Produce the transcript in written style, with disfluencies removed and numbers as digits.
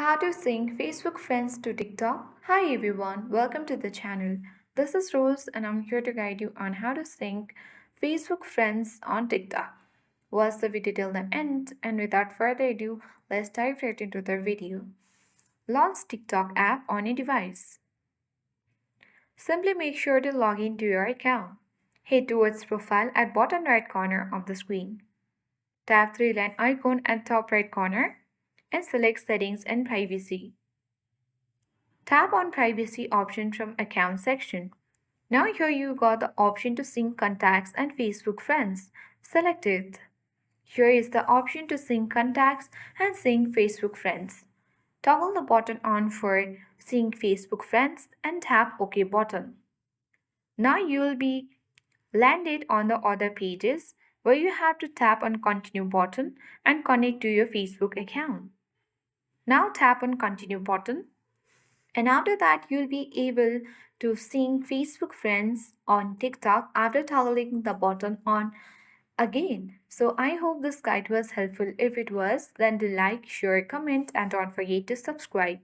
How to sync Facebook friends to TikTok. Hi everyone, welcome to the channel. This is Rose and I'm here to guide you on how to sync Facebook friends on TikTok. Watch the video till the end and without further ado, let's dive right into the video. Launch TikTok app on your device. Simply make sure to log into your account. Head towards profile at bottom right corner of the screen. Tap three-line icon at top right corner and select settings and privacy. Tap on privacy option from account section. Now here you got the option to sync contacts and Facebook friends. Select it. Here is the option to sync contacts and sync Facebook friends. Toggle the button on for sync Facebook friends and tap OK button. Now you will be landed on the other pages where you have to tap on continue button and connect to your Facebook account. Now tap on continue button and after that, you'll be able to sync Facebook friends on TikTok after toggling the button on again. So I hope this guide was helpful. If it was, then do like, share, comment, and don't forget to subscribe.